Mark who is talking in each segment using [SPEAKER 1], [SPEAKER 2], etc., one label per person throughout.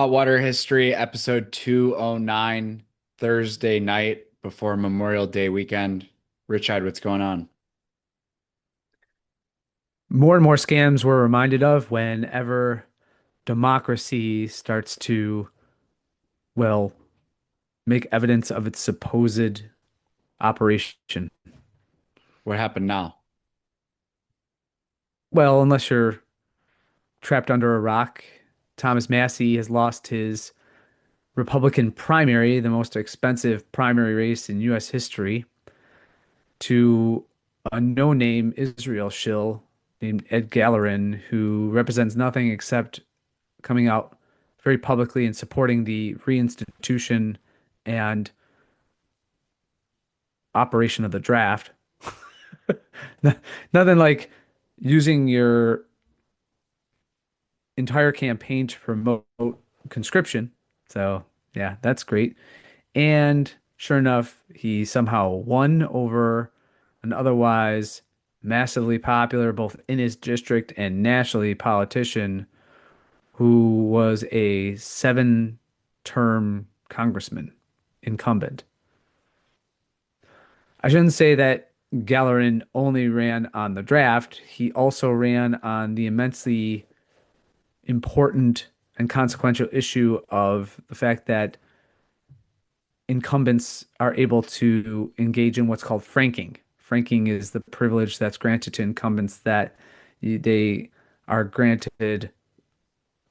[SPEAKER 1] Saltwater History, episode 209, Thursday night before Memorial Day weekend. Richard, what's going on?
[SPEAKER 2] More and more scams we're reminded of whenever democracy starts to, well, make evidence of its supposed operation.
[SPEAKER 1] What happened now?
[SPEAKER 2] Well, unless you're trapped under a rock, Thomas Massie has lost his Republican primary, the most expensive primary race in U.S. history, to a no-name Israel shill named Ed Gallerin, who represents nothing except coming out very publicly and supporting the reinstitution and operation of the draft. Nothing like using your entire campaign to promote conscription. So, yeah, that's great. And sure enough, he somehow won over an otherwise massively popular, both in his district and nationally, politician who was a seven-term congressman incumbent. I shouldn't say that Gallerin only ran on the draft. He also ran on the immensely important and consequential issue of the fact that incumbents are able to engage in what's called franking. Franking is the privilege that's granted to incumbents that they are granted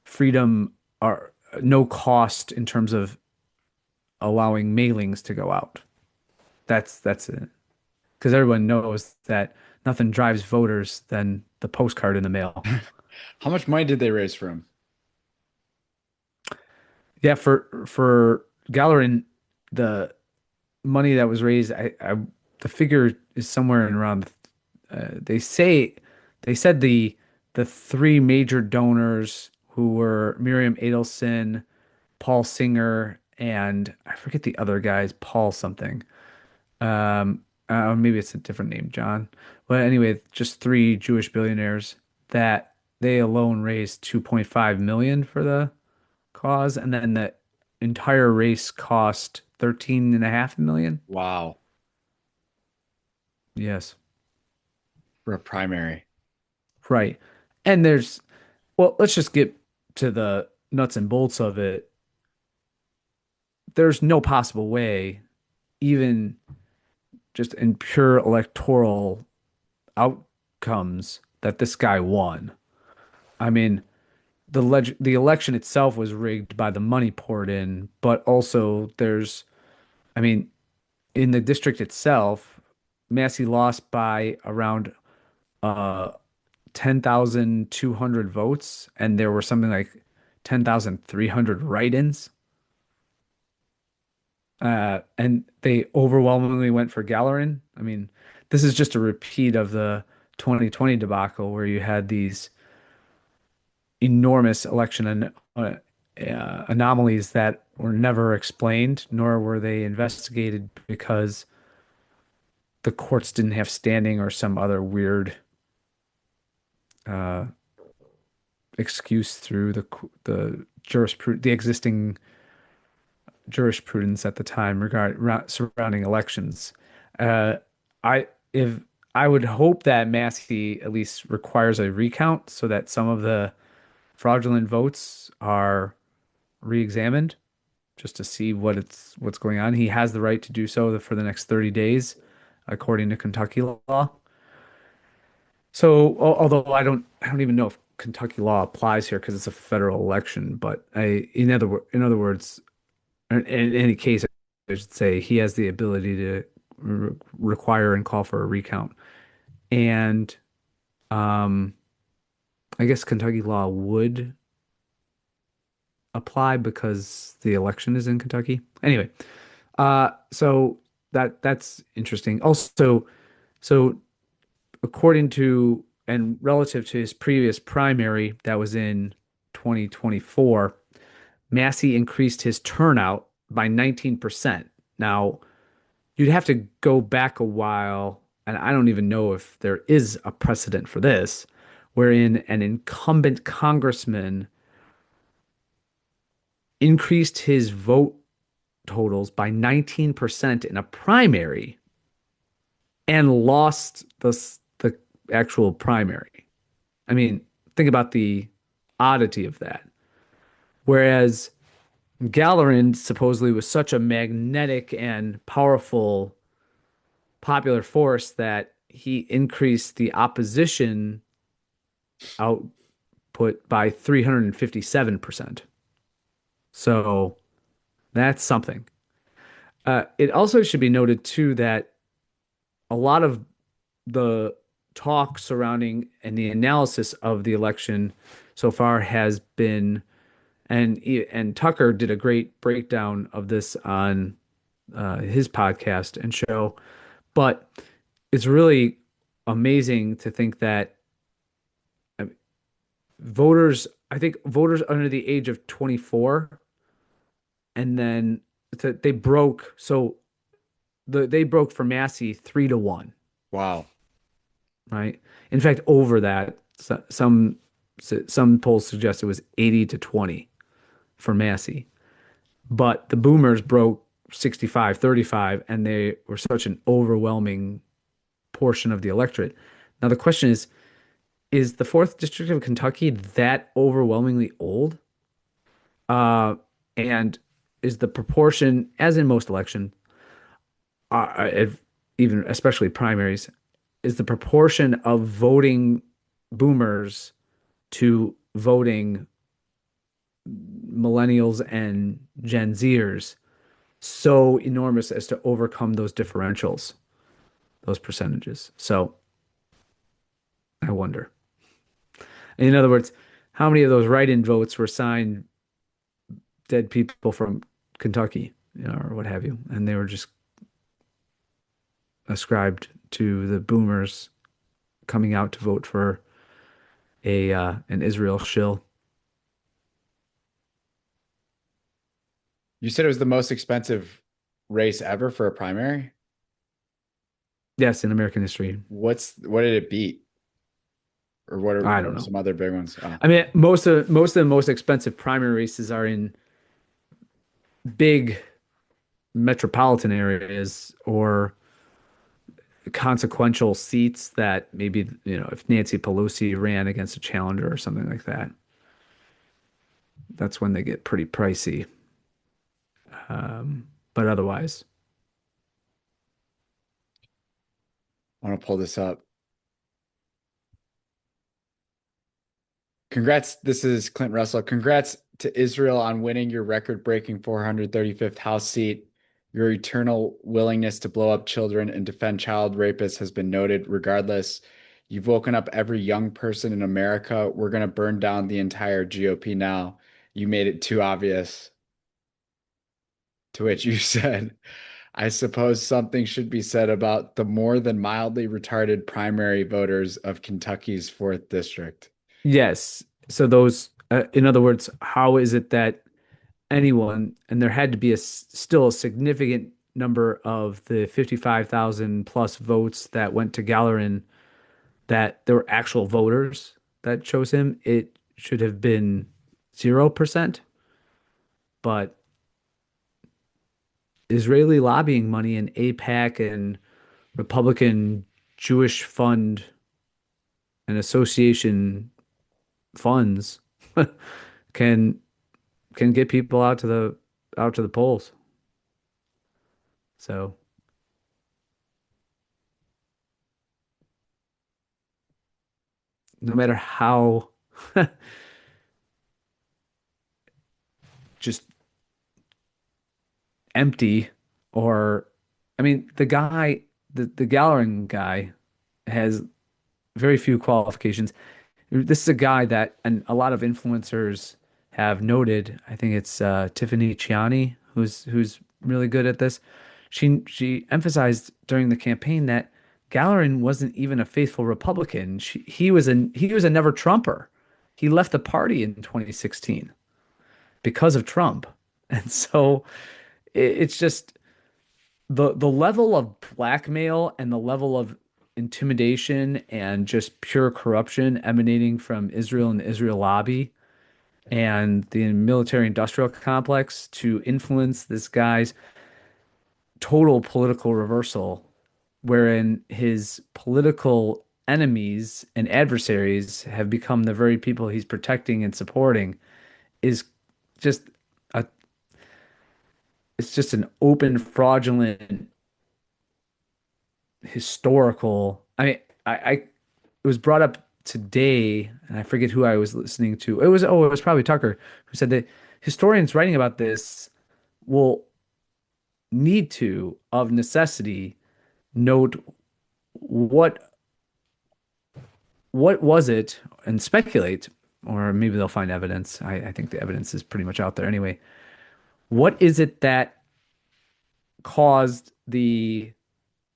[SPEAKER 2] freedom or no cost in terms of allowing mailings to go out. That's it. Because everyone knows that nothing drives voters than the postcard in the mail.
[SPEAKER 1] How much money did they raise for him?
[SPEAKER 2] Yeah, for Gallerin, the money that was raised, the figure is somewhere in around. They said the three major donors who were Miriam Adelson, Paul Singer, and I forget the other guys, Paul something. Or maybe it's a different name, John. But anyway, just three Jewish billionaires that they alone raised 2.5 million for the cause, and then the entire race cost 13.5 million.
[SPEAKER 1] Wow,
[SPEAKER 2] Yes,
[SPEAKER 1] for a primary.
[SPEAKER 2] right. And well, let's just get to the nuts and bolts of it. There's no possible way, even just in pure electoral outcomes, that this guy won. I mean, the election itself was rigged by the money poured in, but also I mean, in the district itself, Massey lost by around uh 10,200 votes, and there were something like 10,300 write-ins. And they overwhelmingly went for Gallerin. I mean, this is just a repeat of the 2020 debacle where you had these enormous election anomalies that were never explained, nor were they investigated because the courts didn't have standing or some other weird uh, excuse through the existing jurisprudence at the time surrounding elections. Uh, I if I would hope that Massey at least requires a recount so that some of the fraudulent votes are re-examined just to see what's going on. He has the right to do so for the next 30 days, according to Kentucky law. So, although I don't even know if Kentucky law applies here because it's a federal election, but in other words, in any case, I should say he has the ability to require and call for a recount. And um, I guess Kentucky law would apply because the election is in Kentucky. Anyway, so that's interesting. Also, so according to and relative to his previous primary that was in 2024, Massey increased his turnout by 19%. Now, you'd have to go back a while, and I don't even know if there is a precedent for this, wherein an incumbent congressman increased his vote totals by 19% in a primary and lost the actual primary. I mean, think about the oddity of that. Whereas Galerin supposedly was such a magnetic and powerful popular force that he increased the opposition output by 357%. So that's something. It also should be noted too that a lot of the talk surrounding and the analysis of the election so far has been, and Tucker did a great breakdown of this on his podcast and show, but it's really amazing to think that voters, I think voters under the age of 24, and then they broke, so they broke for Massey 3-1,
[SPEAKER 1] Wow.
[SPEAKER 2] right? In fact, over that, some polls suggest it was 80-20 for Massey. But the boomers broke 65-35, and they were such an overwhelming portion of the electorate. Now the question is the fourth district of Kentucky that overwhelmingly old? Uh, and is the proportion, as in most elections, even especially primaries, is the proportion of voting boomers to voting millennials and Gen Zers so enormous as to overcome those differentials, those percentages? So I wonder. In other words, how many of those write-in votes were signed dead people from Kentucky, or what have you, and they were just ascribed to the boomers coming out to vote for a an Israel shill.
[SPEAKER 1] You said it was the most expensive race ever for a primary?
[SPEAKER 2] Yes, in American history.
[SPEAKER 1] What did it beat? Or
[SPEAKER 2] I
[SPEAKER 1] what
[SPEAKER 2] don't
[SPEAKER 1] are
[SPEAKER 2] know.
[SPEAKER 1] some other big ones? Oh.
[SPEAKER 2] I mean, most of the most expensive primary races are in big metropolitan areas or consequential seats that maybe, if Nancy Pelosi ran against a challenger or something like that, that's when they get pretty pricey. But otherwise,
[SPEAKER 1] I want to pull this up. Congrats. This is Clint Russell. Congrats to Israel on winning your record-breaking 435th House seat. Your eternal willingness to blow up children and defend child rapists has been noted. Regardless, you've woken up every young person in America. We're going to burn down the entire GOP now. You made it too obvious. To which you said, I suppose something should be said about the more than mildly retarded primary voters of Kentucky's 4th district.
[SPEAKER 2] yes. So those, in other words, how is it that anyone, and there had to be still a significant number of the 55,000 plus votes that went to Gallerin, that there were actual voters that chose him. It should have been 0%, but Israeli lobbying money and AIPAC and Republican Jewish Fund and Association funds can can get people out to the polls. So no matter how just empty, or I mean the Gallerin guy has very few qualifications. This is a guy that, and a lot of influencers have noted. I think it's Tiffany Chiani who's really good at this. She emphasized during the campaign that Gallerin wasn't even a faithful Republican. He was a never Trumper. He left the party in 2016 because of Trump. And so it's just the level of blackmail and the level of intimidation and just pure corruption emanating from Israel and the Israel lobby. and the military industrial complex to influence this guy's total political reversal, wherein his political enemies and adversaries have become the very people he's protecting and supporting, is just a it's just an open fraudulent historical. I it was brought up today, and I forget who I was listening to. It was probably Tucker who said that historians writing about this will need to, of necessity, note what was it and speculate, or maybe they'll find evidence. I think the evidence is pretty much out there anyway. What is it that caused the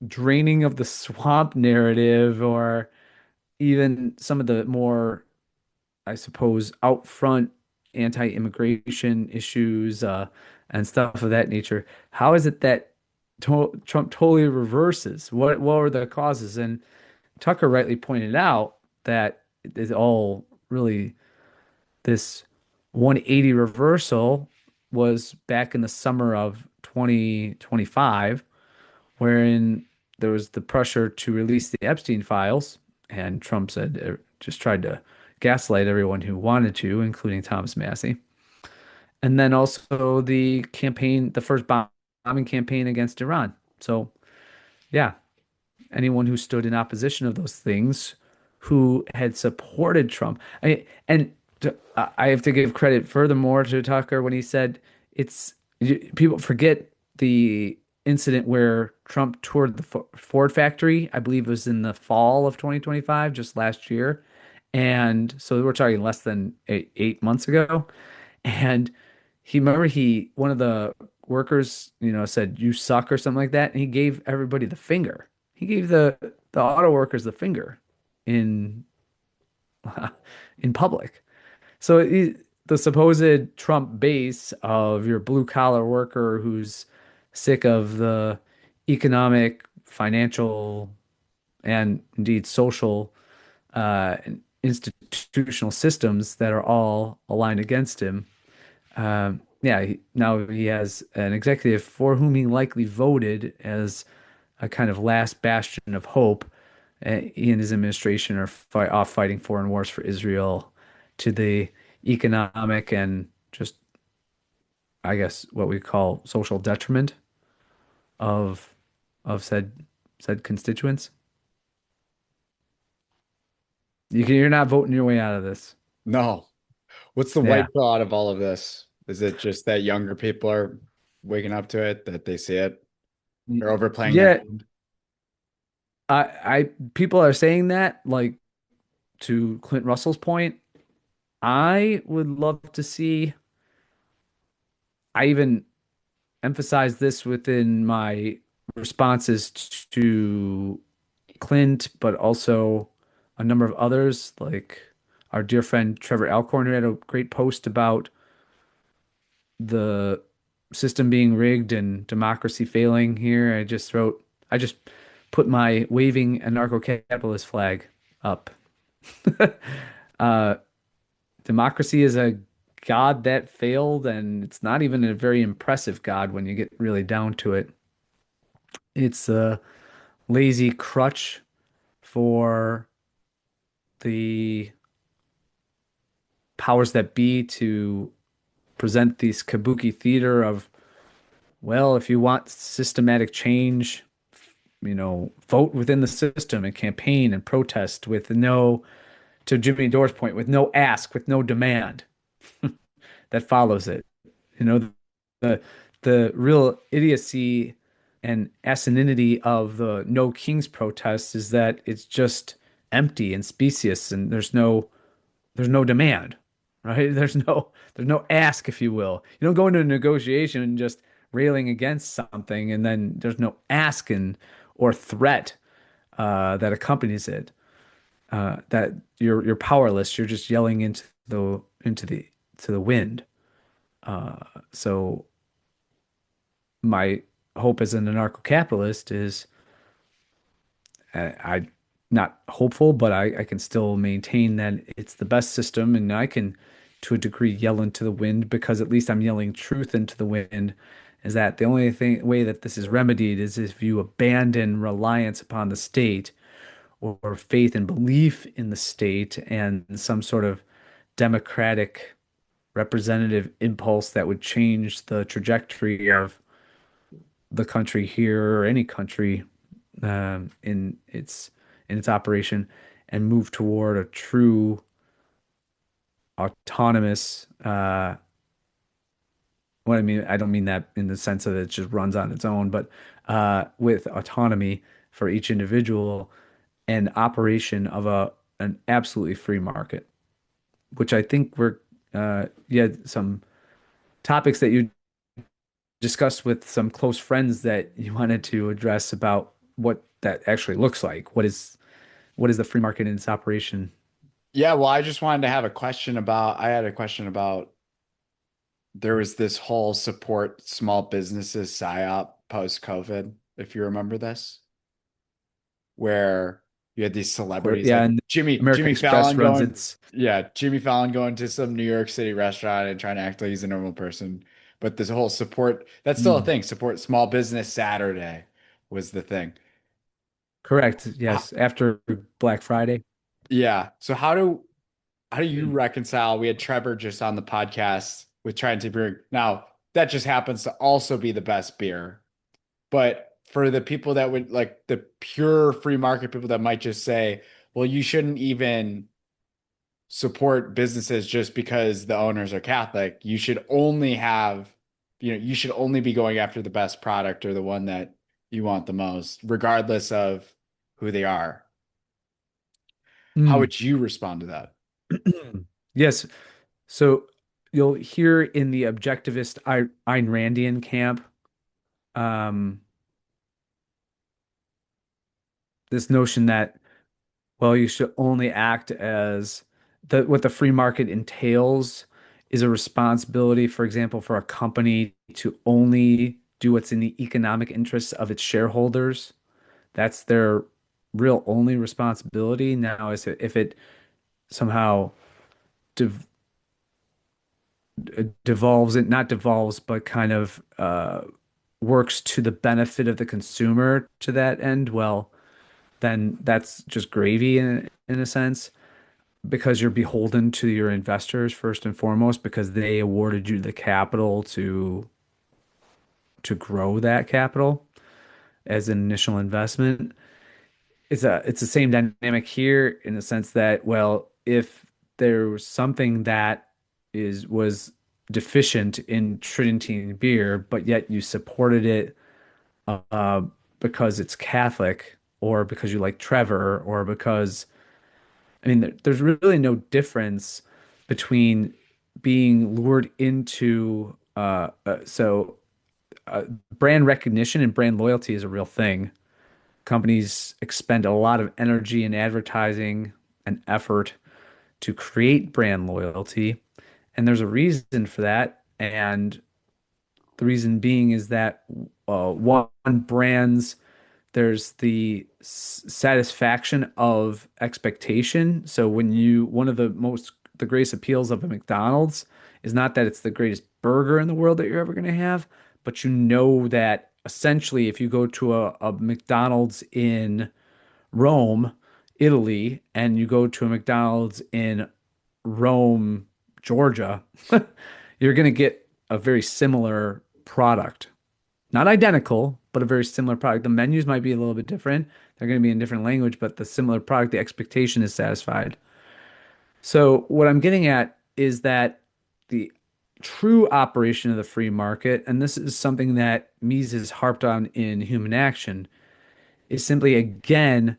[SPEAKER 2] draining of the swamp narrative, or even some of the more, I suppose, out front anti-immigration issues and stuff of that nature? How is it that Trump totally reverses? What were the causes? And Tucker rightly pointed out that it's all really this 180 reversal was back in the summer of 2025, wherein there was the pressure to release the Epstein files, and Trump said just tried to gaslight everyone who wanted to, including Thomas Massie. And then also the campaign, the first bombing campaign against Iran. So, yeah, anyone who stood in opposition of those things, who had supported Trump. I have to give credit furthermore to Tucker when he said it's people forget the incident where Trump toured the Ford factory. I believe it was in the fall of 2025, just last year. And so we're talking less than 8 months ago. And one of the workers, said, "You suck," or something like that. And he gave everybody the finger. He gave the auto workers the finger in in public. So the supposed Trump base of your blue collar worker who's sick of the economic, financial, and indeed social institutional systems that are all aligned against him. Yeah, now he has an executive for whom he likely voted as a kind of last bastion of hope. He and his administration are off fighting foreign wars for Israel to the economic and just, I guess, what we call social detriment of said constituents. You're not voting your way out of this.
[SPEAKER 1] No. What's the
[SPEAKER 2] Yeah.
[SPEAKER 1] white pill out of all of this? Is it just that younger people are waking up to it, that they see it? They're overplaying their
[SPEAKER 2] Yeah,
[SPEAKER 1] hand?
[SPEAKER 2] I people are saying that, like, to Clint Russell's point. I would love to see. I even emphasize this within my responses to Clint, but also a number of others, like our dear friend Trevor Alcorn, who had a great post about the system being rigged and democracy failing here. I just put my waving anarcho-capitalist flag up. Uh, Democracy is a god that failed, and it's not even a very impressive god when you get really down to it. It's a lazy crutch for the powers that be to present this kabuki theater of, well, if you want systematic change, vote within the system and campaign and protest with no, to Jimmy Dore's point, with no ask, with no demand that follows it. You know, the the real idiocy and asininity of the No Kings protest is that it's just empty and specious, and there's no demand, right? There's no ask, if you will. You don't go into a negotiation just railing against something, and then there's no ask or threat that accompanies it. That you're powerless. You're just yelling into the to the wind. So my hope as an anarcho-capitalist is I not hopeful, but I can still maintain that it's the best system, and I can to a degree yell into the wind, because at least I'm yelling truth into the wind, is that the only way that this is remedied is if you abandon reliance upon the state, or faith and belief in the state and some sort of democratic representative impulse that would change the trajectory of the country here or any country, in its operation, and move toward a true autonomous. What I mean, I don't mean that in the sense that it just runs on its own, but with autonomy for each individual and operation of an absolutely free market, which I think you had some topics that you discussed with some close friends that you wanted to address about what that actually looks like. What is the free market in its operation?
[SPEAKER 1] Yeah, well, I just wanted to have a question about, I had a question about there was this whole support small businesses psyop post-COVID, if you remember this, where you had these celebrities
[SPEAKER 2] Yeah,
[SPEAKER 1] like
[SPEAKER 2] and American
[SPEAKER 1] Jimmy
[SPEAKER 2] Express
[SPEAKER 1] Fallon
[SPEAKER 2] runs
[SPEAKER 1] going,
[SPEAKER 2] its
[SPEAKER 1] yeah, Jimmy Fallon going to some New York City restaurant and trying to act like he's a normal person. But this whole support, that's still a
[SPEAKER 2] Mm,
[SPEAKER 1] thing. Support small business Saturday was the thing.
[SPEAKER 2] correct.
[SPEAKER 1] How,
[SPEAKER 2] Yes, after Black Friday.
[SPEAKER 1] yeah. So how do you reconcile? We had Trevor just on the podcast with trying to bring. Now, that just happens to also be the best beer. But for the people that would like the pure free market people that might just say, well, you shouldn't even support businesses just because the owners are Catholic. You should only have, you should only be going after the best product or the one that you want the most, regardless of who they are. How
[SPEAKER 2] Mm.
[SPEAKER 1] would you respond to that?
[SPEAKER 2] Yes. So you'll hear in the objectivist Ayn Randian camp, um, this notion that, well, you should only act as what the free market entails is a responsibility, for example, for a company to only do what's in the economic interests of its shareholders. That's their real only responsibility. Now, if it somehow dev devolves it, not devolves, but kind of works to the benefit of the consumer to that end, well, then that's just gravy in a sense, because you're beholden to your investors first and foremost, because they awarded you the capital to grow that capital as an initial investment. It's the same dynamic here in the sense that, well, if there was something that was deficient in Tridentine beer, but yet you supported it uh, because it's Catholic, or because you like Trevor, or because, I mean, there's really no difference between being lured into brand recognition and brand loyalty is a real thing. Companies expend a lot of energy and advertising and effort to create brand loyalty, and there's a reason for that. And the reason being is that one, brands, there's the satisfaction of expectation. So one of the greatest appeals of a McDonald's is not that it's the greatest burger in the world that you're ever going to have, but you know that essentially if you go to a McDonald's in Rome, Italy, and you go to a McDonald's in Rome, Georgia, you're going to get a very similar product. Not identical, but a very similar product. The menus might be a little bit different. They're going to be in different language, but the similar product, the expectation is satisfied. So, what I'm getting at is that the true operation of the free market, and this is something that Mises has harped on in Human Action, is simply, again,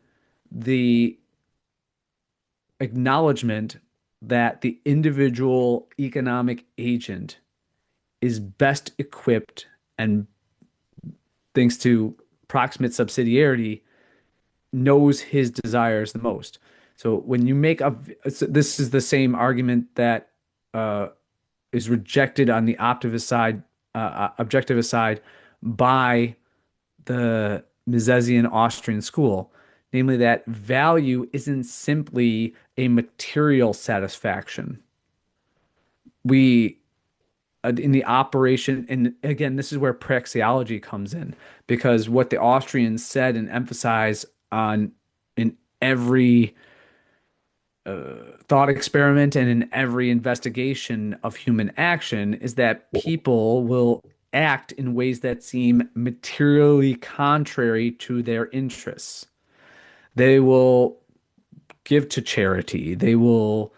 [SPEAKER 2] the acknowledgement that the individual economic agent is best equipped, and thanks to proximate subsidiarity, knows his desires the most. So when you make a, so this is the same argument that uh, is rejected on the objectivist side by the Misesian Austrian school, namely that value isn't simply a material satisfaction. we in the operation, and again, this is where praxeology comes in, because what the Austrians said and emphasized on in every thought experiment and in every investigation of human action is that people will act in ways that seem materially contrary to their interests. They will give to charity. They will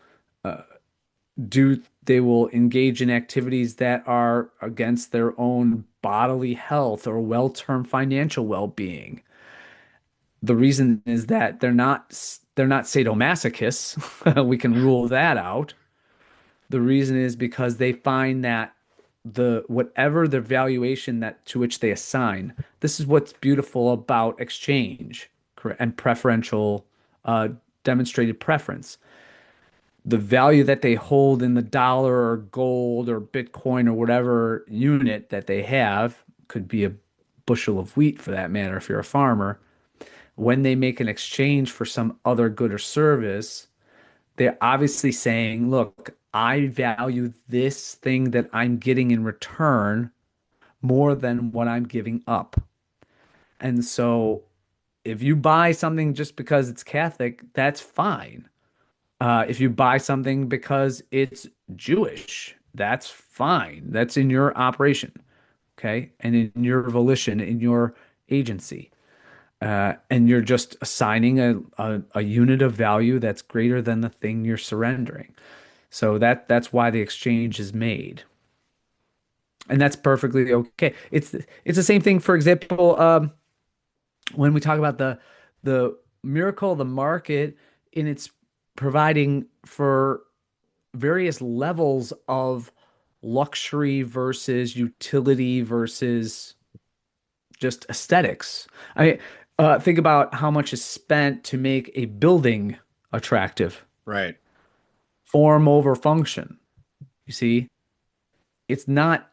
[SPEAKER 2] engage in activities that are against their own bodily health or well-term financial well-being. The reason is that they're not sadomasochists. We can rule that out. The reason is because they find that the whatever the valuation that to which they assign, this is what's beautiful about exchange and preferential uh, demonstrated preference. The value that they hold in the dollar or gold or Bitcoin or whatever unit that they have could be a bushel of wheat for that matter if you're a farmer. When they make an exchange for some other good or service, they're obviously saying, look, I value this thing that I'm getting in return more than what I'm giving up. And so if you buy something just because it's Catholic, that's fine. If you buy something because it's Jewish, that's fine. That's in your operation, okay? And in your volition, in your agency. And you're just assigning a unit of value that's greater than the thing you're surrendering. So that's why the exchange is made, and that's perfectly okay. It's the same thing. For example, when we talk about the miracle of the market in its providing for various levels of luxury versus utility versus just aesthetics. Think about how much is spent to make a building attractive,
[SPEAKER 1] Right.
[SPEAKER 2] form over function. You see, it's not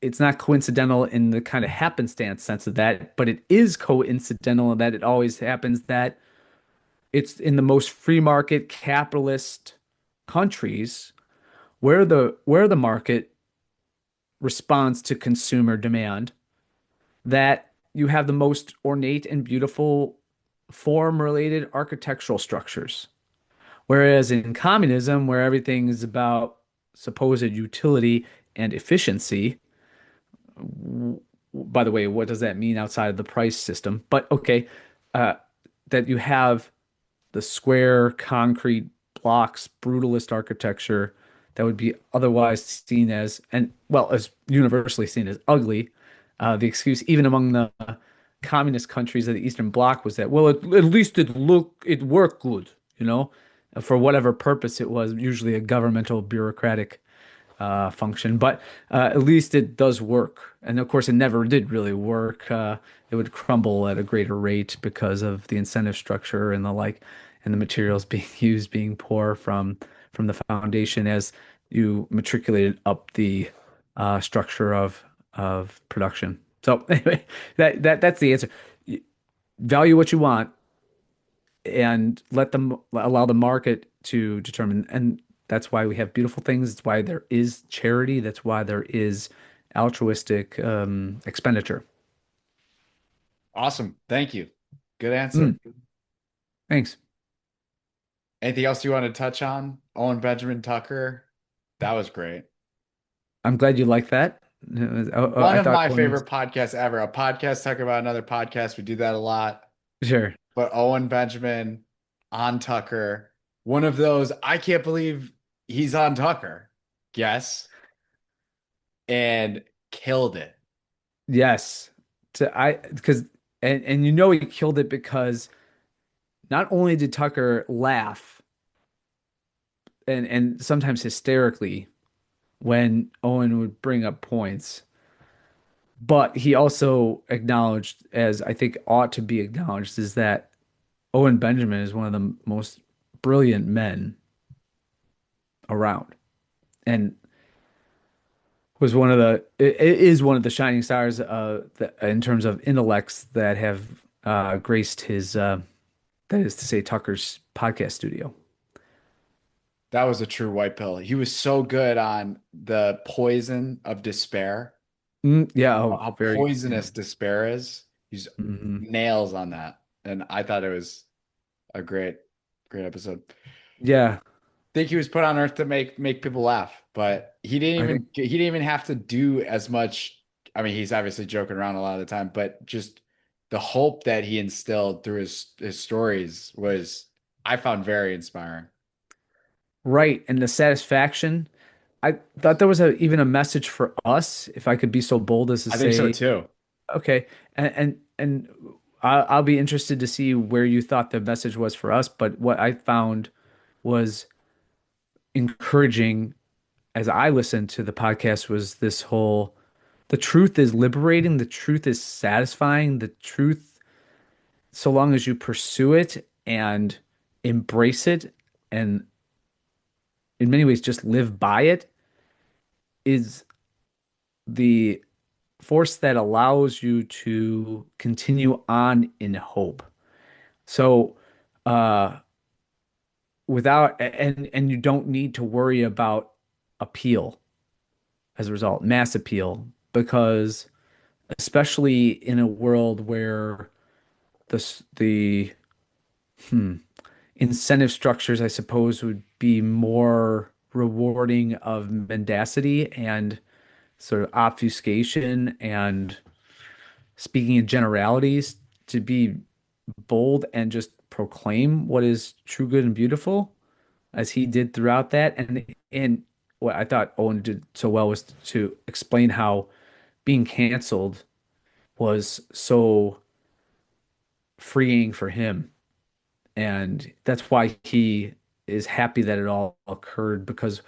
[SPEAKER 2] it's not coincidental in the kind of happenstance sense of that, but it is coincidental in that it always happens that it's in the most free market capitalist countries where the market responds to consumer demand that you have the most ornate and beautiful form related architectural structures. Whereas in communism, where everything is about supposed utility and efficiency, by the way, what does that mean outside of the price system? But okay, uh, that you have the square concrete blocks, brutalist architecture that would be otherwise seen as, and well, as universally seen as ugly. The excuse, even among the communist countries of the Eastern Bloc, was that, well, at least it worked good, for whatever purpose it was, usually a governmental bureaucratic function, but at least it does work. And of course, it never did really work. It would crumble at a greater rate because of the incentive structure and the like, and the materials being used being poor from the foundation as you matriculated up the structure of production. So anyway, that's the answer. Value what you want and let them allow the market to determine. And that's why we have beautiful things. That's why there is charity. That's why there is altruistic expenditure.
[SPEAKER 1] Awesome. Thank you. Good answer.
[SPEAKER 2] Mm, thanks.
[SPEAKER 1] Anything else you want to touch on? Owen Benjamin Tucker. That was great.
[SPEAKER 2] I'm glad you like that.
[SPEAKER 1] One
[SPEAKER 2] I
[SPEAKER 1] of
[SPEAKER 2] thought
[SPEAKER 1] my
[SPEAKER 2] Owen was
[SPEAKER 1] favorite podcasts ever. A podcast talking about another podcast. We do that a lot.
[SPEAKER 2] sure.
[SPEAKER 1] But Owen Benjamin on Tucker, one of those, I can't believe he's on Tucker. Yes. And killed it.
[SPEAKER 2] Yes. Because and he killed it because not only did Tucker laugh and sometimes hysterically when Owen would bring up points, but he also acknowledged, as I think ought to be acknowledged, is that Owen Benjamin is one of the most brilliant men around and was one of the it is one of the shining stars in terms of intellects that have graced his that is to say Tucker's podcast studio.
[SPEAKER 1] That was a true white pill. He was so good on the poison of despair,
[SPEAKER 2] Yeah, oh,
[SPEAKER 1] how
[SPEAKER 2] very, yeah.
[SPEAKER 1] poisonous despair is. He's
[SPEAKER 2] Hmm.
[SPEAKER 1] nails on that. And I thought it was a great episode.
[SPEAKER 2] Yeah,
[SPEAKER 1] Think he was put on Earth to make people laugh, but
[SPEAKER 2] I think
[SPEAKER 1] he didn't even have to do as much. I mean, he's obviously joking around a lot of the time, but just the hope that he instilled through his stories was I found very inspiring.
[SPEAKER 2] right. And the satisfaction, I thought there was even a message for us, if I could be so bold as to
[SPEAKER 1] I think so
[SPEAKER 2] say,
[SPEAKER 1] too.
[SPEAKER 2] okay, and I'll be interested to see where you thought the message was for us. But what I found was encouraging as I listened to the podcast was this whole the truth is liberating, the truth is satisfying, the truth, so long as you pursue it and embrace it and in many ways just live by it, is the force that allows you to continue on in hope. So, uh, without and you don't need to worry about appeal as a result, mass appeal, because especially in a world where the incentive structures, I suppose, would be more rewarding of mendacity and sort of obfuscation and speaking in generalities, to be bold and just proclaim what is true, good, and beautiful, as he did throughout that. And what I thought Owen did so well was to explain how being canceled was so freeing for him. And that's why he is happy that it all occurred, because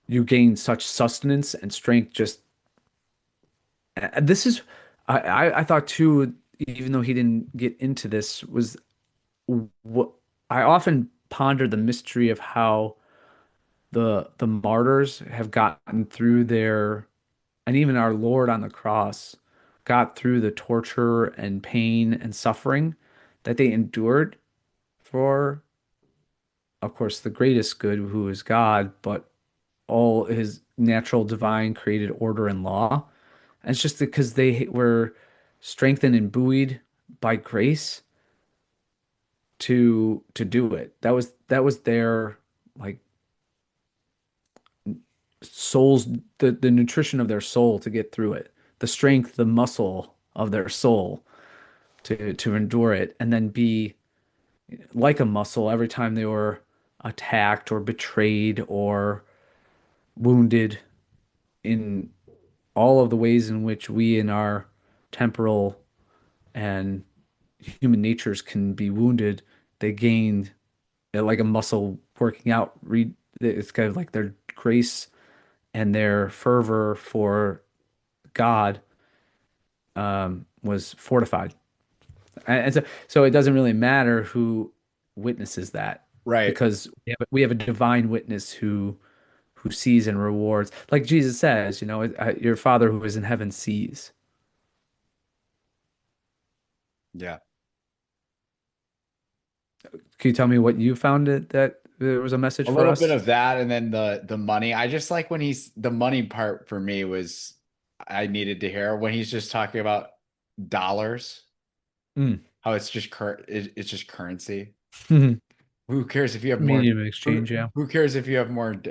[SPEAKER 2] you gain such sustenance and strength. Just this is, I thought too, even though he didn't get into this, was what I often ponder the mystery of how the martyrs have gotten through their, and even our Lord on the cross got through the torture and pain and suffering that they endured for, of course, the greatest good, who is God, but all his natural, divine, created order and law. And it's just because they were strengthened and buoyed by grace to do it. That was their, like, souls, the nutrition of their soul to get through it, the strength, the muscle of their soul to endure it, and then be like a muscle every time they were attacked or betrayed or wounded in all of the ways in which we in our temporal and human natures can be wounded. They gained, like a muscle working out. It's kind of like their grace and their fervor for God was fortified. And so it doesn't really matter who witnesses that,
[SPEAKER 1] Right.
[SPEAKER 2] because we have a divine witness who sees and rewards. Like Jesus says, your Father who is in heaven sees.
[SPEAKER 1] Yeah.
[SPEAKER 2] Can you tell me what you found that there was a message
[SPEAKER 1] A
[SPEAKER 2] for
[SPEAKER 1] little bit
[SPEAKER 2] us?
[SPEAKER 1] of that and then the money. I just like when he's the money part for me was I needed to hear when he's just talking about dollars,
[SPEAKER 2] Mm.
[SPEAKER 1] how it's just it's just currency.
[SPEAKER 2] Mhm.
[SPEAKER 1] Who cares if you have more
[SPEAKER 2] Medium of exchange, yeah.
[SPEAKER 1] who cares if you have more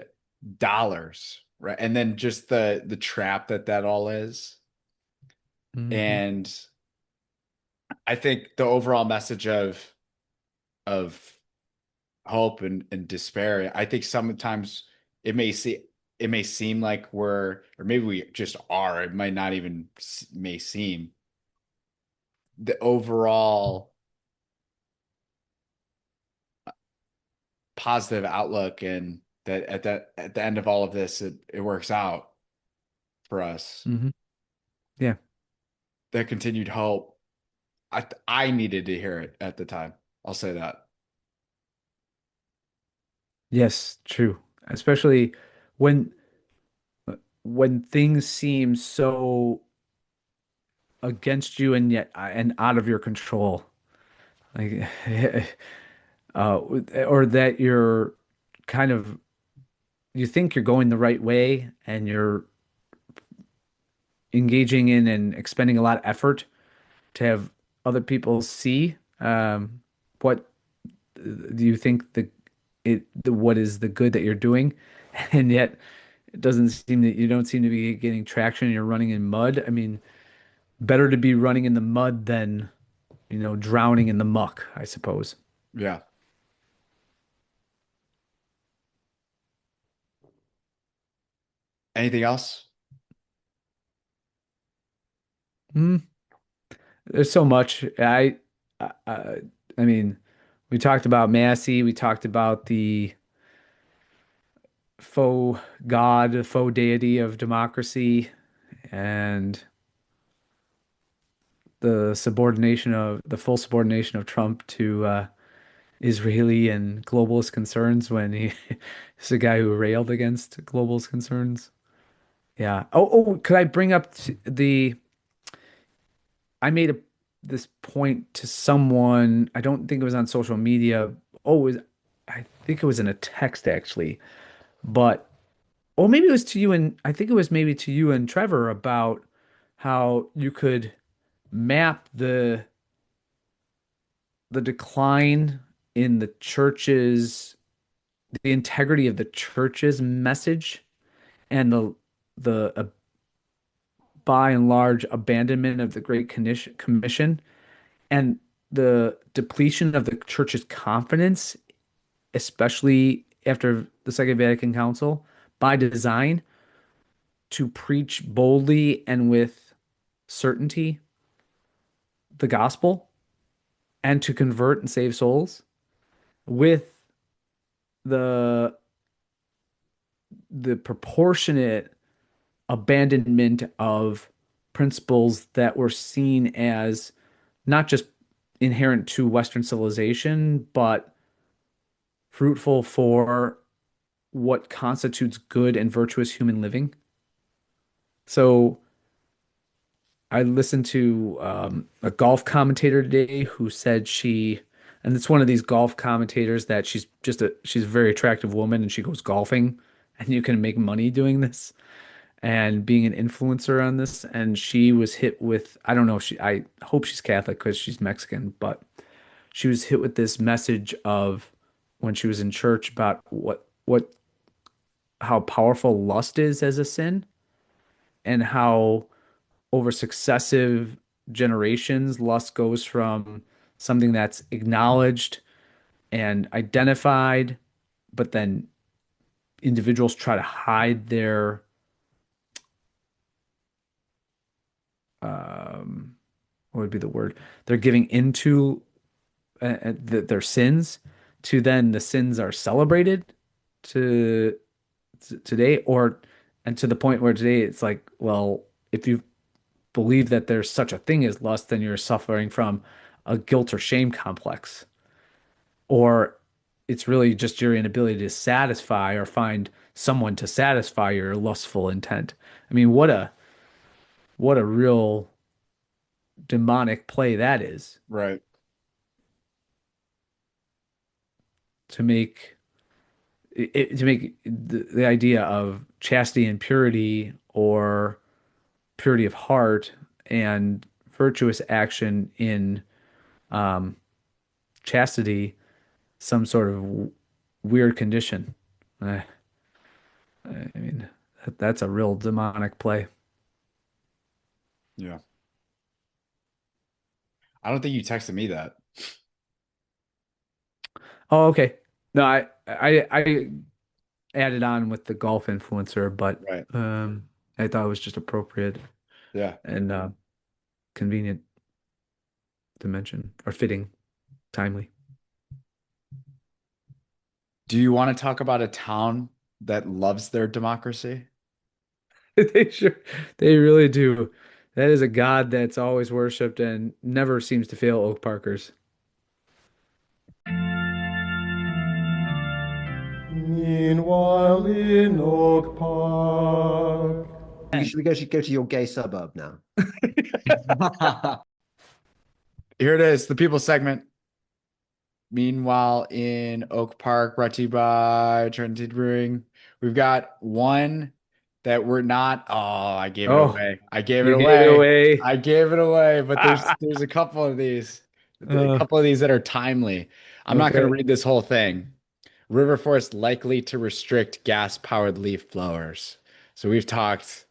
[SPEAKER 1] dollars, right? And then just the trap that all is.
[SPEAKER 2] Hmm.
[SPEAKER 1] And I think the overall message of hope and despair, I think sometimes it may see it may seem like we're or maybe we just are, it might not even may seem the overall positive outlook and that at the end of all of this it works out for us.
[SPEAKER 2] Hmm. Yeah.
[SPEAKER 1] That continued hope. I needed to hear it at the time. I'll say that.
[SPEAKER 2] Yes, true. Especially when when things seem so against you and yet and out of your control. Like or that you're kind of you think you're going the right way and you're engaging in and expending a lot of effort to have other people see what do you think what is the good that you're doing, and yet it doesn't seem that you don't seem to be getting traction and you're running in mud. I mean, better to be running in the mud than, drowning in the muck, I suppose.
[SPEAKER 1] Yeah. Anything else?
[SPEAKER 2] Hmm. There's so much. I, I mean, we talked about Massey, we talked about the faux god, faux deity of democracy, and the full subordination of Trump to Israeli and globalist concerns when he is a guy who railed against globalist concerns. Yeah. Could I bring up I made this point to someone, I don't think it was on social media. I think it was in a text actually, but maybe it was to you and I think it was maybe to you and Trevor about how you could map the decline in the integrity of the church's message and the by and large abandonment of the Commission and the depletion of the church's confidence, especially after the Second Vatican Council, by design to preach boldly and with certainty the gospel and to convert and save souls with the the proportionate abandonment of principles that were seen as not just inherent to Western civilization, but fruitful for what constitutes good and virtuous human living. So I listened to a golf commentator today who said and it's one of these golf commentators that she's a very attractive woman and she goes golfing and you can make money doing this and being an influencer on this. And she was hit with, I don't know, I hope she's Catholic because she's Mexican, but she was hit with this message of when she was in church about how powerful lust is as a sin and how over successive generations, lust goes from something that's acknowledged and identified, but then individuals try to hide um, what would be the word? They're giving into their sins to then the sins are celebrated to, today and to the point where today it's like, well, if you believe that there's such a thing as lust, then you're suffering from a guilt or shame complex, or it's really just your inability to satisfy or find someone to satisfy your lustful intent. I mean, what a real demonic play that is
[SPEAKER 1] Right.
[SPEAKER 2] to make to make the idea of chastity and purity or purity of heart and virtuous action in um, chastity some sort of weird condition. I, I mean, that's a real demonic play.
[SPEAKER 1] Yeah. I don't think you texted me that.
[SPEAKER 2] Oh, okay. No, I added on with the golf influencer, but
[SPEAKER 1] Right.
[SPEAKER 2] I thought it was just appropriate
[SPEAKER 1] Yeah.
[SPEAKER 2] and convenient to mention or fitting, timely.
[SPEAKER 1] Do you want to talk about a town that loves their democracy?
[SPEAKER 2] They sure, they really do. That is a god that's always worshipped and never seems to fail Oak Parkers.
[SPEAKER 3] Meanwhile in Oak Park.
[SPEAKER 4] Go to your gay suburb now.
[SPEAKER 1] Here it is, the people segment. Meanwhile, in Oak Park, brought to you by Trinity Brewing, we've got one that we're not. Oh, I gave it
[SPEAKER 2] Oh,
[SPEAKER 1] away. I gave it
[SPEAKER 2] you gave it
[SPEAKER 1] away.
[SPEAKER 2] away.
[SPEAKER 1] I gave it away. But there's
[SPEAKER 2] Ah,
[SPEAKER 1] there's a couple of these, a
[SPEAKER 2] uh,
[SPEAKER 1] couple of these that are timely. I'm not going to
[SPEAKER 2] okay.
[SPEAKER 1] read this whole thing. River Forest likely to restrict gas-powered leaf blowers. So we've talked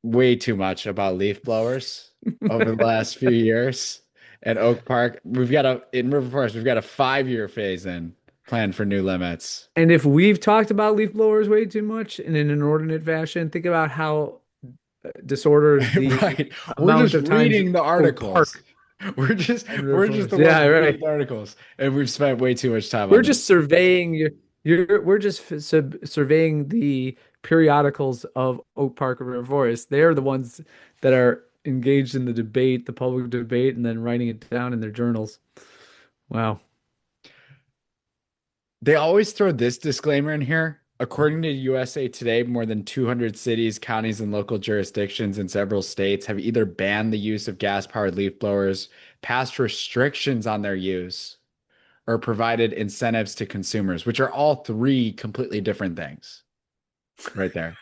[SPEAKER 1] way too much about leaf blowers over the last few years. At Oak Park, in River Forest, we've got a 5-year phase in plan for new limits.
[SPEAKER 2] And if we've talked about leaf blowers way too much in an inordinate fashion, think about how disordered the
[SPEAKER 1] Right. We're
[SPEAKER 2] amount
[SPEAKER 1] just
[SPEAKER 2] of times
[SPEAKER 1] reading the
[SPEAKER 2] Oak
[SPEAKER 1] articles.
[SPEAKER 2] Park
[SPEAKER 1] We're just
[SPEAKER 2] and River
[SPEAKER 1] we're just
[SPEAKER 2] Forest.
[SPEAKER 1] the ones
[SPEAKER 2] Yeah,
[SPEAKER 1] reading
[SPEAKER 2] right.
[SPEAKER 1] the articles. And we've spent way too much time
[SPEAKER 2] We're
[SPEAKER 1] on this.
[SPEAKER 2] just surveying we're just surveying the periodicals of Oak Park and River Forest. They're the ones that are engaged in the debate, the public debate, and then writing it down in their journals. Wow.
[SPEAKER 1] They always throw this disclaimer in here. According to USA Today, more than 200 cities, counties, and local jurisdictions in several states have either banned the use of gas-powered leaf blowers, passed restrictions on their use, or provided incentives to consumers, which are all three completely different things right there.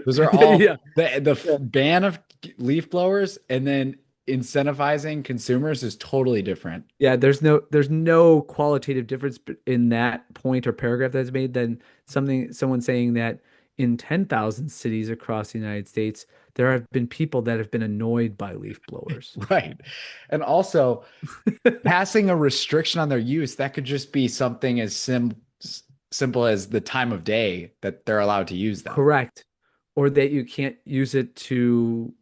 [SPEAKER 1] Those are all
[SPEAKER 2] Yeah.
[SPEAKER 1] the
[SPEAKER 2] Yeah.
[SPEAKER 1] ban of leaf blowers and then incentivizing consumers is totally different.
[SPEAKER 2] Yeah, there's no qualitative difference in that point or paragraph that's made than someone saying that in 10,000 cities across the United States, there have been people that have been annoyed by leaf blowers.
[SPEAKER 1] Right. And also passing a restriction on their use, that could just be something as simple as the time of day that they're allowed to use them.
[SPEAKER 2] Correct. Or that you can't use it to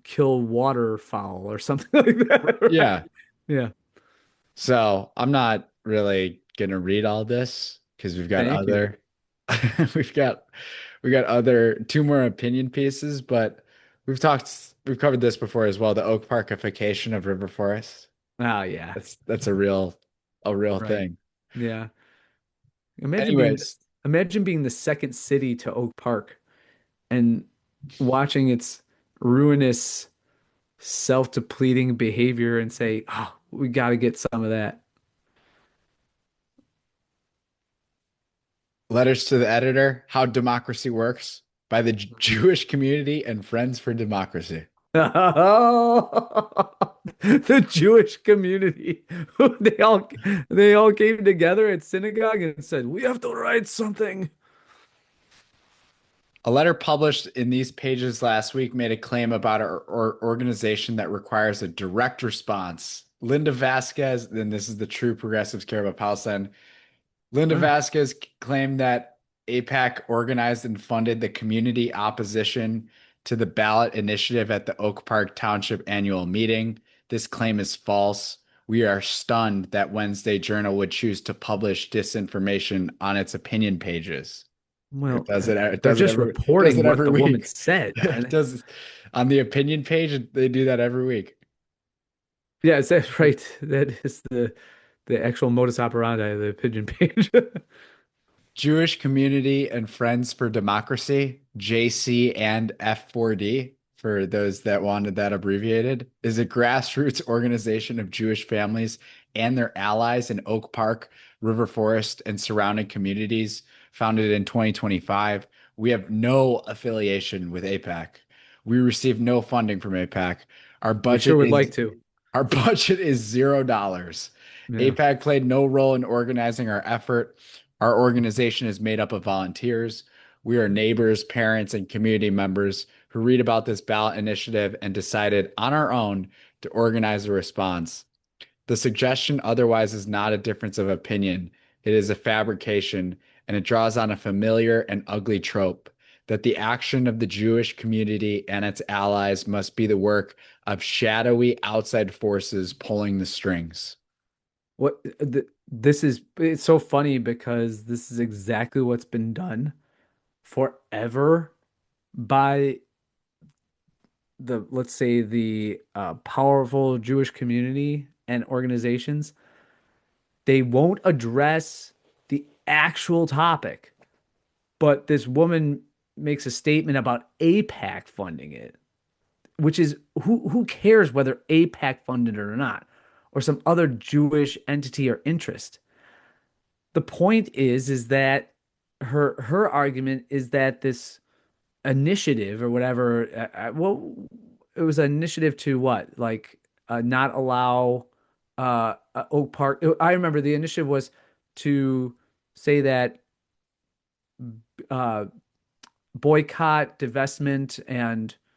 [SPEAKER 2] kill waterfowl or something like that. Right?
[SPEAKER 1] Yeah.
[SPEAKER 2] Yeah.
[SPEAKER 1] So I'm not really gonna read all this because
[SPEAKER 2] Thank you.
[SPEAKER 1] we've got we got other two more opinion pieces, but we've covered this before as well, the oak parkification of River Forest.
[SPEAKER 2] Oh, yeah.
[SPEAKER 1] That's a real
[SPEAKER 2] Right.
[SPEAKER 1] thing.
[SPEAKER 2] Yeah. Imagine being
[SPEAKER 1] Anyways,
[SPEAKER 2] imagine being the second city to Oak Park and watching its ruinous self-depleting behavior and say, "Oh, we got to get some of that."
[SPEAKER 1] letters to the editor, How Democracy Works by the Jewish Community and Friends for Democracy.
[SPEAKER 2] The Jewish community, they all came together at synagogue and said, "We have to write something."
[SPEAKER 1] A letter published in these pages last week made a claim about our organization that requires a direct response. Linda Vasquez, and this is the true progressives care about Palestine. Linda
[SPEAKER 2] Wow.
[SPEAKER 1] Vasquez claimed that AIPAC organized and funded the community opposition to the ballot initiative at the Oak Park Township annual meeting. This claim is false. We are stunned that Wednesday Journal would choose to publish disinformation on its opinion pages. It
[SPEAKER 2] Well,
[SPEAKER 1] does it. It
[SPEAKER 2] they're
[SPEAKER 1] does it
[SPEAKER 2] just
[SPEAKER 1] every. Does
[SPEAKER 2] reporting
[SPEAKER 1] it
[SPEAKER 2] what
[SPEAKER 1] every
[SPEAKER 2] the woman
[SPEAKER 1] week.
[SPEAKER 2] said,
[SPEAKER 1] It
[SPEAKER 2] aren't they?
[SPEAKER 1] does on the opinion page. They do that every week.
[SPEAKER 2] Yeah, is that right? That is the actual modus operandi of the pigeon page.
[SPEAKER 1] Jewish Community and Friends for Democracy, JC and F4D, for those that wanted that abbreviated, is a grassroots organization of Jewish families and their allies in Oak Park, River Forest, and surrounding communities, founded in 2025. We have no affiliation with AIPAC. We receive no funding from AIPAC. Our
[SPEAKER 2] We sure
[SPEAKER 1] budget
[SPEAKER 2] would like
[SPEAKER 1] is
[SPEAKER 2] to.
[SPEAKER 1] our budget is $0.
[SPEAKER 2] Yeah.
[SPEAKER 1] AIPAC played no role in organizing our effort. Our organization is made up of volunteers. We are neighbors, parents, and community members who read about this ballot initiative and decided on our own to organize a response. The suggestion otherwise is not a difference of opinion. It is a fabrication, and it draws on a familiar and ugly trope that the action of the Jewish community and its allies must be the work of shadowy outside forces pulling the strings.
[SPEAKER 2] This is it's so funny because this is exactly what's been done forever by the, let's say, the powerful Jewish community and organizations. They won't address the actual topic, but this woman makes a statement about APAC funding it, which is who cares whether APAC funded it or not? or some other Jewish entity or interest. The point is that her argument is that this initiative or whatever, well, it was an initiative to what? Like not allow Oak Park. I remember the initiative was to say that uh, boycott, divestment,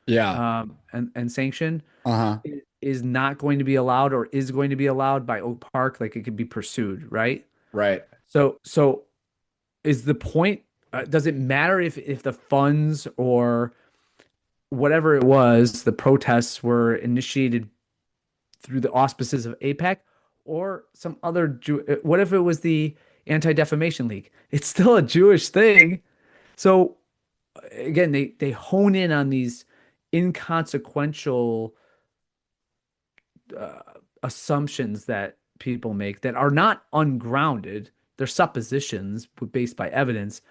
[SPEAKER 1] Yeah.
[SPEAKER 2] and sanction
[SPEAKER 1] Uh-huh.
[SPEAKER 2] is not going to be allowed or is going to be allowed by Oak Park. Like it could be pursued, right?
[SPEAKER 1] Right.
[SPEAKER 2] So is the point? Does it matter if the funds or whatever it was, the protests were initiated through the auspices of APEC or some other what if it was the Anti-Defamation League? It's still a Jewish thing. So again, they hone in on these inconsequential uh, assumptions that people make that are not ungrounded. They're suppositions based by evidence.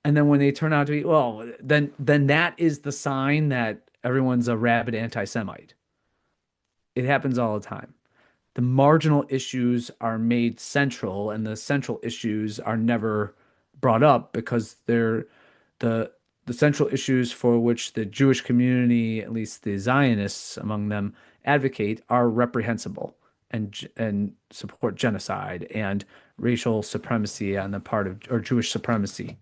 [SPEAKER 2] And then when they turn out to be, well, then that is the sign that everyone's a rabid anti-Semite. It happens all the time. The marginal issues are made central, and the central issues are never brought up because they're the the central issues for which the Jewish community, at least the Zionists among them, advocate are reprehensible and support genocide and racial supremacy on the part of or Jewish supremacy.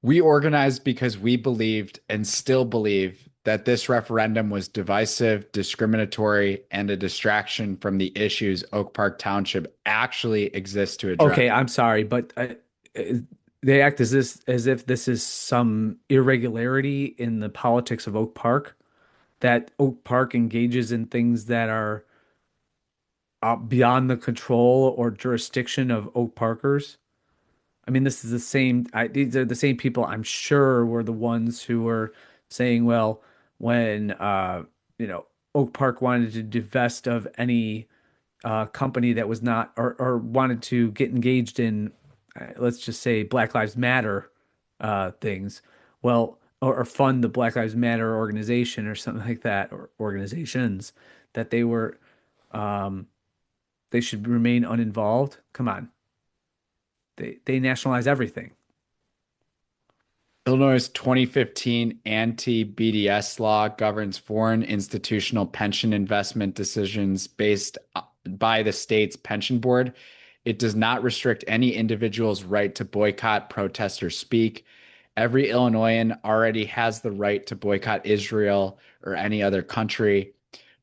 [SPEAKER 1] We organized because we believed and still believe that this referendum was divisive, discriminatory, and a distraction from the issues Oak Park Township actually exists to address.
[SPEAKER 2] Okay, I'm sorry, but they act as if this is some irregularity in the politics of Oak Park, that Oak Park engages in things that are beyond the control or jurisdiction of Oak Parkers. I mean, this is the same. These are the same people I'm sure were the ones who were saying, well, when Oak Park wanted to divest of any company that was not or wanted to get engaged in, let's just say, Black Lives Matter things, well, or fund the Black Lives Matter organization or something like that, or organizations that um, they should remain uninvolved. Come on, they nationalize everything.
[SPEAKER 1] Illinois' 2015 anti-BDS law governs foreign institutional pension investment decisions based by the state's pension board. It does not restrict any individual's right to boycott, protest, or speak. Every Illinoisan already has the right to boycott Israel or any other country.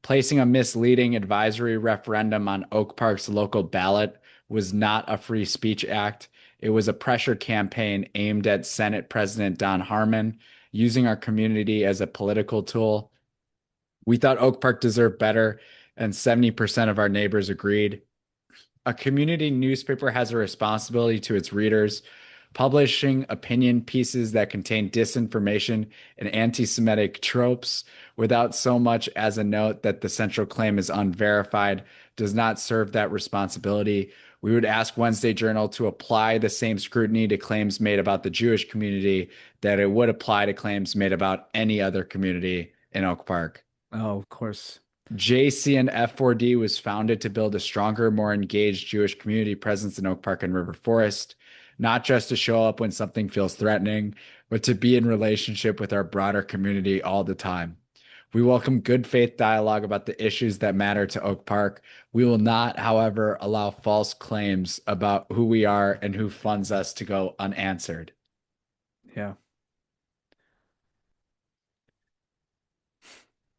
[SPEAKER 1] Placing a misleading advisory referendum on Oak Park's local ballot was not a free speech act. It was a pressure campaign aimed at Senate President Don Harmon, using our community as a political tool. We thought Oak Park deserved better, and 70% of our neighbors agreed. A community newspaper has a responsibility to its readers. Publishing opinion pieces that contain disinformation and anti-Semitic tropes without so much as a note that the central claim is unverified does not serve that responsibility. We would ask Wednesday Journal to apply the same scrutiny to claims made about the Jewish community that it would apply to claims made about any other community in Oak Park.
[SPEAKER 2] Oh, of course.
[SPEAKER 1] JCNF4D was founded to build a stronger, more engaged Jewish community presence in Oak Park and River Forest, not just to show up when something feels threatening, but to be in relationship with our broader community all the time. We welcome good faith dialogue about the issues that matter to Oak Park. We will not, however, allow false claims about who we are and who funds us to go unanswered.
[SPEAKER 2] Yeah.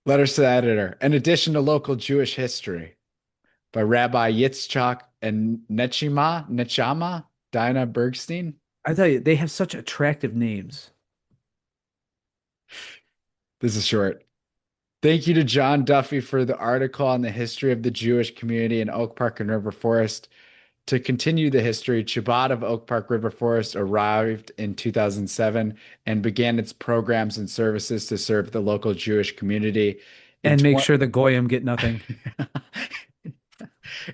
[SPEAKER 1] Letters to the editor. In addition to local Jewish history by Rabbi Yitzchak and Nechama Dinah Bergstein.
[SPEAKER 2] I tell you, they have such attractive names.
[SPEAKER 1] This is short. Thank you to John Duffy for the article on the history of the Jewish community in Oak Park and River Forest. To continue the history, Chabad of Oak Park River Forest arrived in 2007 and began its programs and services to serve the local Jewish community.
[SPEAKER 2] And make sure the Goyim get nothing.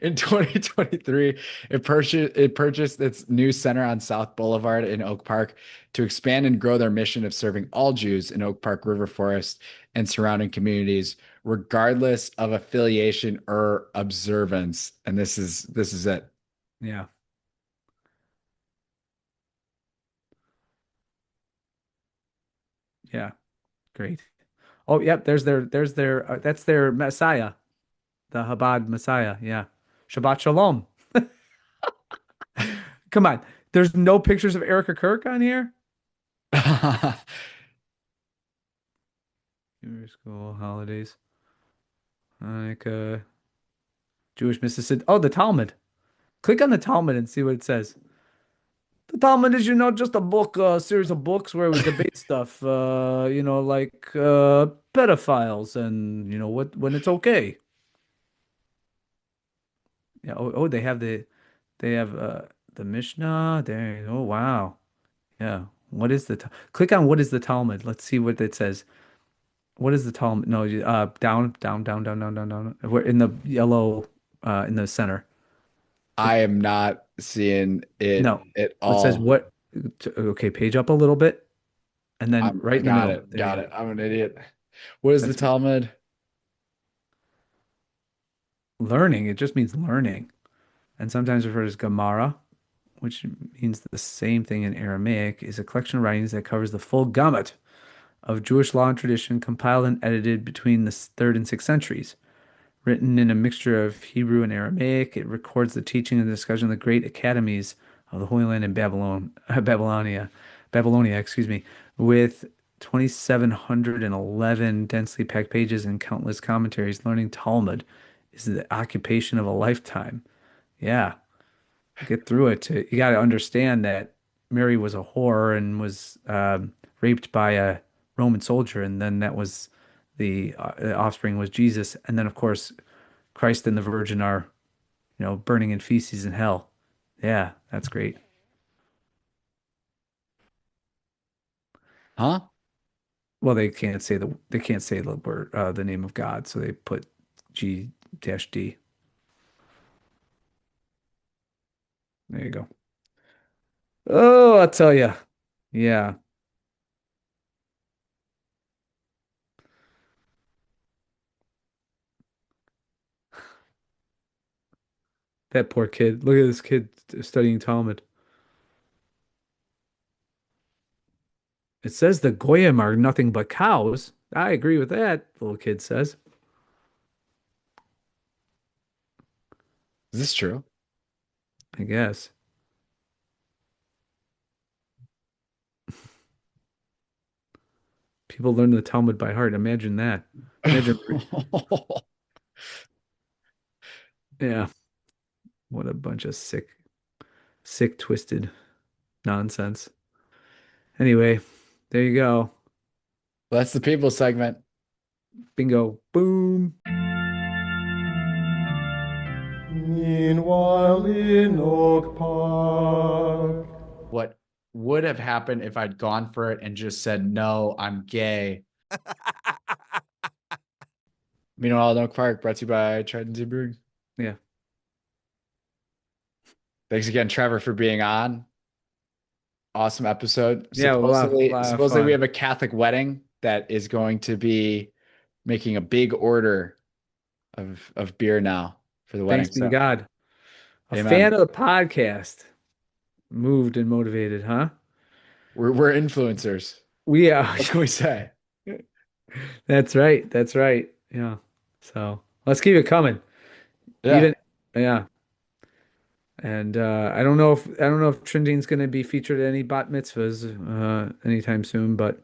[SPEAKER 1] In 2023, it purchased its new center on South Boulevard in Oak Park to expand and grow their mission of serving all Jews in Oak Park River Forest and surrounding communities, regardless of affiliation or observance. And this is it.
[SPEAKER 2] Yeah. Yeah. Great. Oh, yep. There's their that's their Messiah, the Chabad Messiah. Yeah. Shabbat Shalom. Come on. There's no pictures of Erica Kirk on here? Hebrew school holidays. Like Jewish Mississippi. Oh, the Talmud. Click on the Talmud and see what it says. The Talmud is, just a book, a series of books where we debate stuff, like pedophiles and what when it's okay. Yeah. Oh, they have the Mishnah there. Oh, wow. Yeah. Click on what is the Talmud? Let's see what it says. What is the Talmud? No, down, down, down, down, down, down, down. We're in the yellow, in the center.
[SPEAKER 1] I am not seeing it
[SPEAKER 2] No,
[SPEAKER 1] at
[SPEAKER 2] it says
[SPEAKER 1] all.
[SPEAKER 2] what? Okay, page up a little bit, and then right
[SPEAKER 1] I
[SPEAKER 2] in the
[SPEAKER 1] got
[SPEAKER 2] middle.
[SPEAKER 1] it.
[SPEAKER 2] There you
[SPEAKER 1] Got
[SPEAKER 2] go.
[SPEAKER 1] it. I'm an idiot. What is the
[SPEAKER 2] That's
[SPEAKER 1] Talmud?
[SPEAKER 2] learning. It just means learning, and sometimes referred as Gemara, which means the same thing in Aramaic, is a collection of writings that covers the full gamut of Jewish law and tradition, compiled and edited between the third and sixth centuries. Written in a mixture of Hebrew and Aramaic, it records the teaching and discussion of the great academies of the Holy Land in Babylonia, excuse me, with 2,711 densely packed pages and countless commentaries. Learning Talmud is the occupation of a lifetime. Yeah, get through it. You got to understand that Mary was a whore and was raped by a Roman soldier, and then that was the offspring was Jesus, and then of course Christ and the Virgin are, burning in feces in hell. Yeah, that's great.
[SPEAKER 1] Huh?
[SPEAKER 2] Well, they can't say the word the name of God, so they put G dash D. There you go. Oh, I'll tell you. Yeah, that poor kid. Look at this kid studying Talmud. It says the Goyim are nothing but cows. I agree with that, the little kid says.
[SPEAKER 1] Is this true?
[SPEAKER 2] I guess. People learn the Talmud by heart. Imagine that. Imagine, yeah, what a bunch of sick, twisted nonsense. Anyway, there you go.
[SPEAKER 1] That's the people segment.
[SPEAKER 2] Bingo. Boom.
[SPEAKER 3] Meanwhile in Oak Park.
[SPEAKER 1] What would have happened if I'd gone for it and just said, no, I'm gay? Meanwhile, Oak Park, brought to you by Trident Sea Brewing.
[SPEAKER 2] Yeah.
[SPEAKER 1] Thanks again, Trevor, for being on. Awesome episode.
[SPEAKER 2] Yeah, a lot, lot of
[SPEAKER 1] Supposedly we
[SPEAKER 2] fun.
[SPEAKER 1] have a Catholic wedding that is going to be making a big order of beer now for the
[SPEAKER 2] Thanks
[SPEAKER 1] wedding.
[SPEAKER 2] be to
[SPEAKER 1] So,
[SPEAKER 2] God. A fan
[SPEAKER 1] amen.
[SPEAKER 2] of the podcast. Moved and motivated, huh?
[SPEAKER 1] We're influencers.
[SPEAKER 2] We are.
[SPEAKER 1] What can we say?
[SPEAKER 2] That's right. That's right. Yeah. So let's keep it coming.
[SPEAKER 1] Yeah.
[SPEAKER 2] Even, yeah. And I don't know if Trindine's going to be featured at any bat mitzvahs anytime soon, but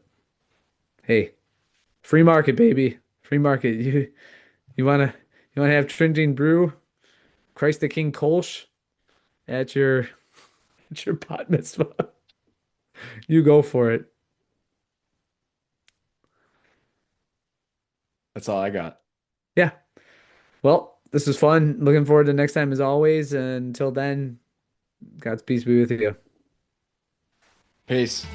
[SPEAKER 2] hey, free market, baby, free market. You wanna have Trindine brew Christ the King Kolsch at your at your bat mitzvah? You go for it.
[SPEAKER 1] That's all I got.
[SPEAKER 2] Yeah. Well, this was fun. Looking forward to next time as always. And until then, God's peace be with you.
[SPEAKER 1] Peace.